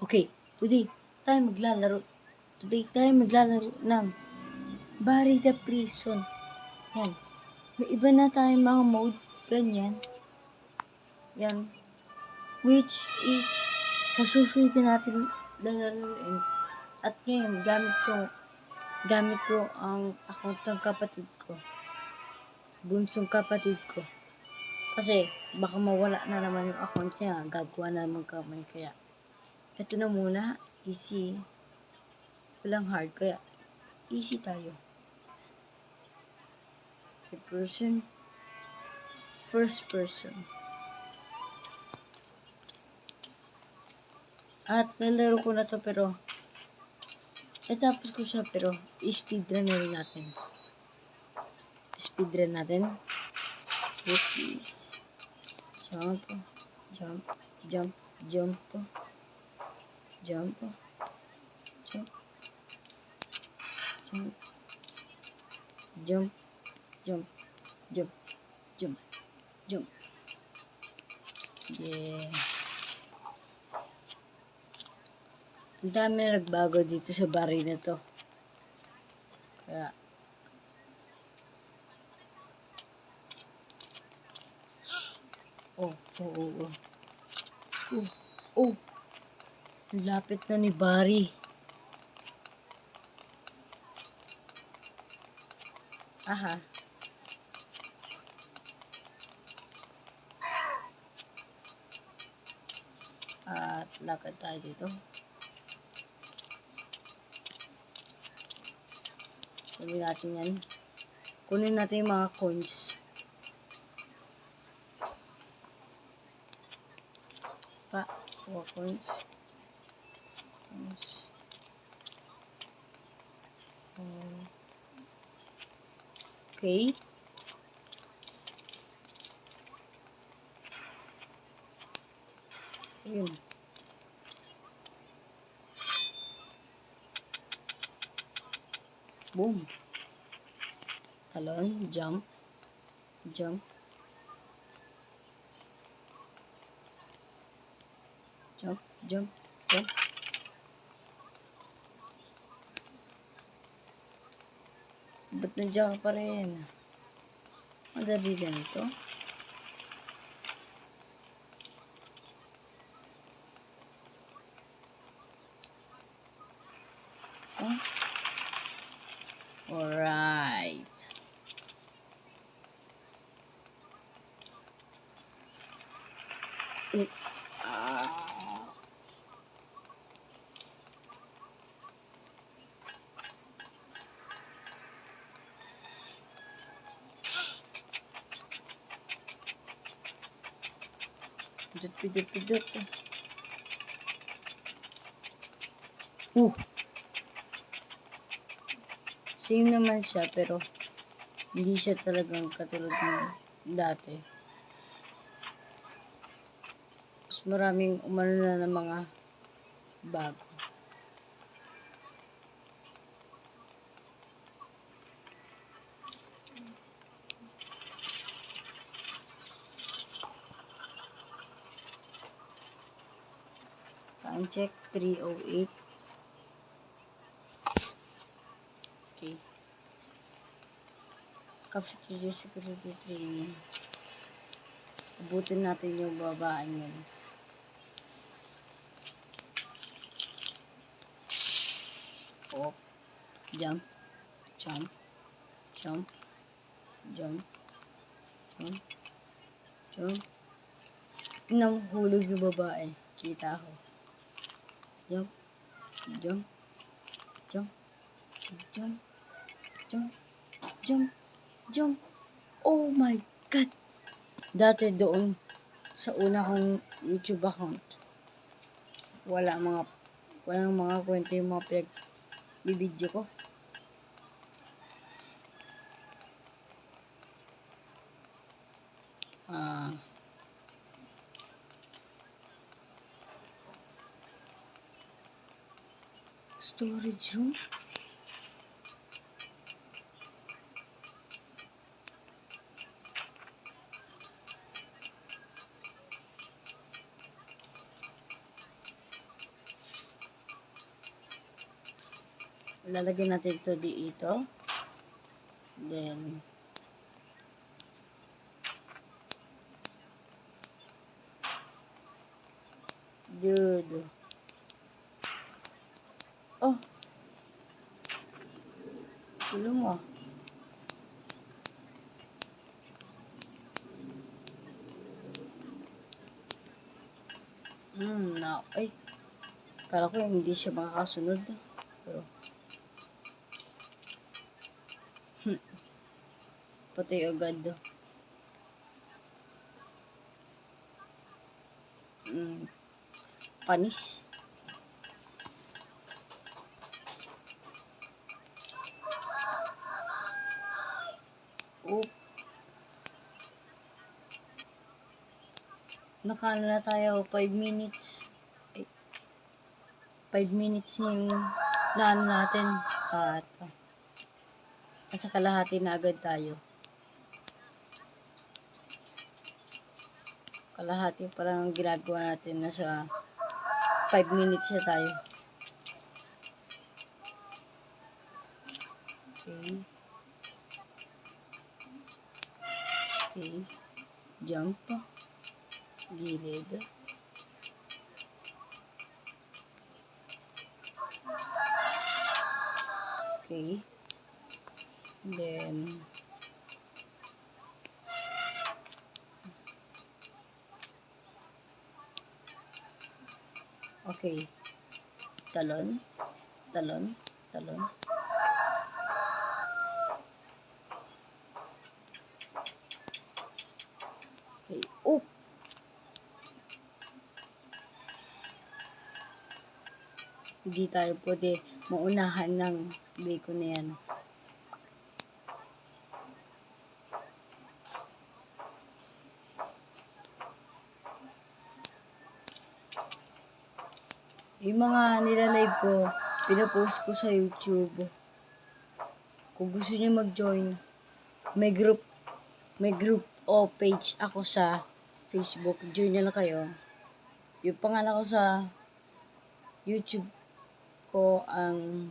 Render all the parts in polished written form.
Okay, Today tayo maglalaro ng Barry the Prison. Yan. May iba na tayong mga mode, ganyan. Yan. Which is, sa susunod na natin lalaruin. At ngayon, gamit ko ang account ng kapatid ko. Bunsong kapatid ko. Kasi, baka mawala na naman yung account niya. Gagawa na naman kami. Kaya, ito na muna. Easy. Walang hard. Kaya, easy tayo. First person. At nalaro ko na to pero natapos ko siya pero speedrun na rin natin. Speedrun natin. Please. Jump. Jump. Jump. Jump. Jump. Jump. Jump. Jump. Jump. Jump. Jump. Jump. Yeah. Ang dami na nagbago dito sa Barry na to. Kaya Oh. Lapit na ni Barry. Aha. At lakad tayo dito. Kunin natin yan. Kunin natin yung mga coins. 4 coins. Okay. Ayun. Boom. Talon. Jump. Jump. Jump. Jump. Jump. Ba't nandiyan ka pa rin? Madali lang ito. Oh. Alright. Pidot. Same naman siya pero hindi siya talagang katulad ng dati. Mas maraming umano na ng mga bago. Time check 3:08. Okay. Cafeteria security training. Abutin natin yung babaan yan. Oh. Jump. Jump. Jump. Jump. Jump. Jump. Nahuhulog yung babae. Kita ko. Jump. Jump. Jump. Jump. Jump. Jump. Jump. Oh my God! Dati doon sa una kong YouTube account, walang mga kwento yung mga bibidyo ko. Storage room? lalagyan natin ito dito. Then, dude. Oh, gulo mo. Na, ay. Kala ko hindi siya makakasunod. Pero, patay agad. Panis. Oh, nakano na tayo, 5 minutes. 5 minutes yung naano natin. At nasa kalahati na agad tayo. Kalahati parang ginagawa natin. Nasa 5 minutes na tayo. Okay. Okay. Jump. Gilid. Okay. Then, okay. Talon. Talon. Talon. Okay. Oh! Hindi tayo pwede maunahan ng bacon na yan. Yung mga nilalive ko, pinapost ko sa YouTube. Kung gusto niyo mag-join, may group o page ako sa Facebook. Join na lang kayo. Yung pangalan ko sa YouTube ko, ang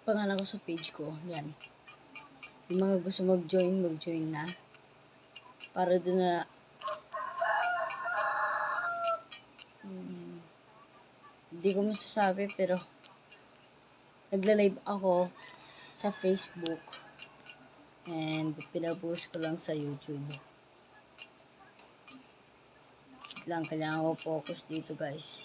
pangalan ko sa page ko, yan. Yung mga gusto mag-join na. Para doon na hindi ko masasabi, pero nagla-live ako sa Facebook and pinapost ko lang sa YouTube. Kailangan ko focus dito, guys.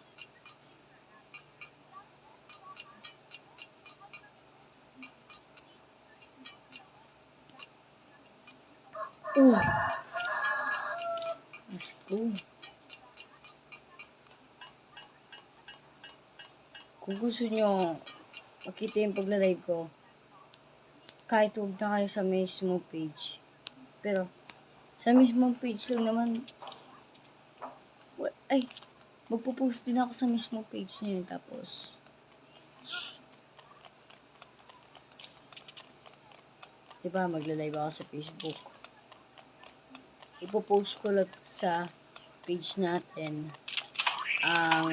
Let's go. Kung gusto nyo makita yung pagla-live ko, kahit huwag na kayo sa mismo page. Pero, sa mismo page lang naman, magpo-post din ako sa mismo page niyo. Tapos, diba, magla-live ako sa Facebook. Ipo-post ko lang sa page natin ang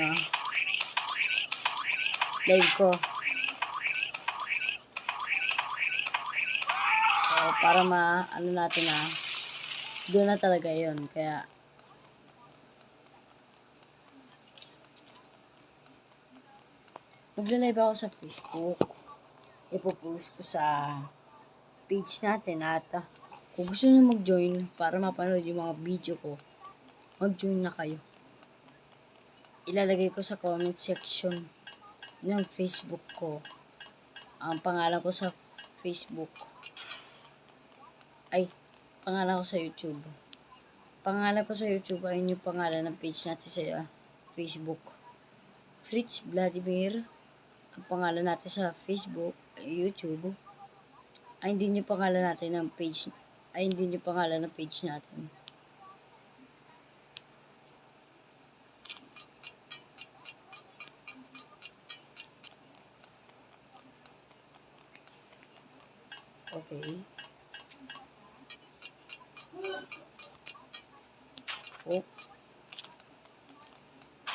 live ko. So, para ano natin doon na talaga yon. Kaya, magla-live ako sa Facebook. Ipo-post ko sa page natin at kung gusto niyo mag-join para mapanood yung mga video ko, mag-join na kayo. Ilalagay ko sa comment section ng Facebook ko ang pangalan ko sa Facebook. Pangalan ko sa YouTube. Pangalan ko sa YouTube ay yung pangalan ng page natin sa Facebook. Fritz Vladimir. Ang pangalan natin sa Facebook, YouTube. Hindi yung pangalan natin ng page. Hindi yung pangalan ng page natin. Okay. Oh.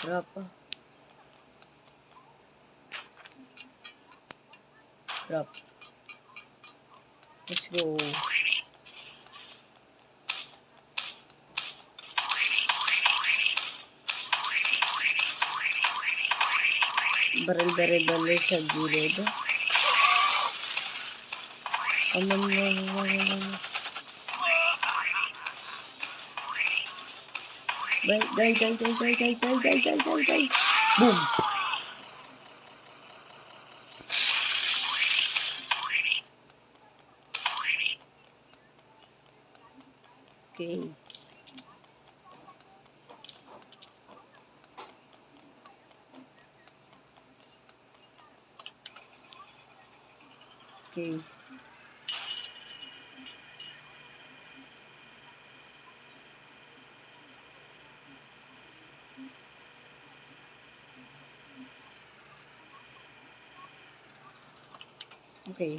Drop. Drop. Let's go. Baril sa gilid. Come on. Die. Boom. Okay. Okay. Okay.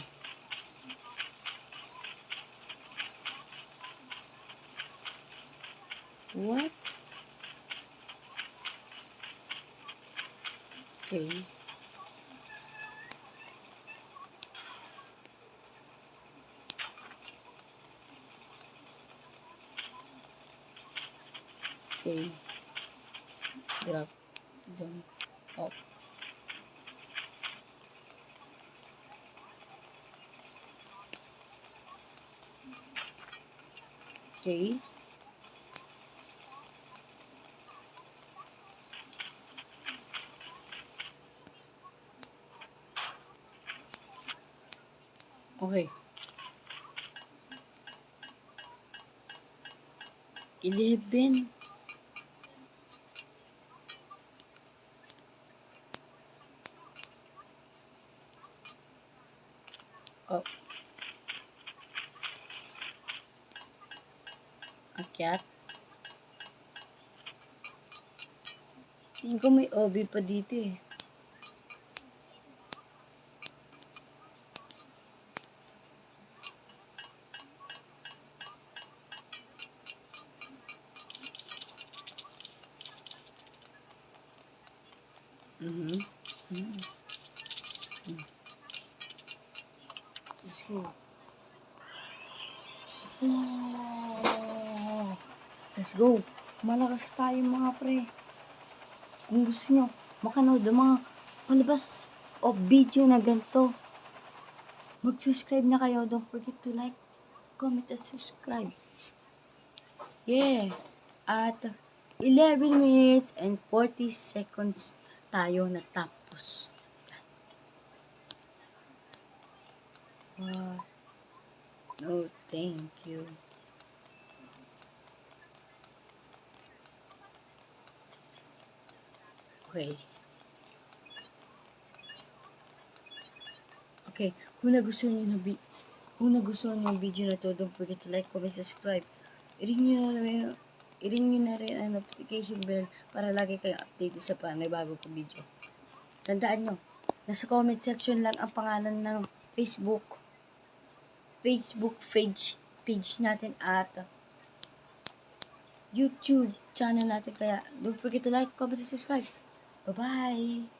What? Okay. Okay. Drop. Down. Up. Okay. Okay. 11. Oh. Akyat. Tingin ko may OB pa dito eh. Let's go. Oh, let's go. Malakas tayo mga pre. Kung gusto nyo makanood ng mga palabas o video na ganito, mag-subscribe na kayo. Don't forget to like, comment, and subscribe. Yeah. At 11 minutes and 40 seconds tayo natapos. No, thank you. Okay. Kung nagustuhan nyo yung video na to, don't forget to like, comment, subscribe. I-ring nyo na rin ang notification bell para lagi kayong updated sa bago kong video. Tandaan nyo, nasa comment section lang ang pangalan ng Facebook page natin at YouTube channel natin. Kaya don't forget to like, comment, and subscribe. Bye-bye!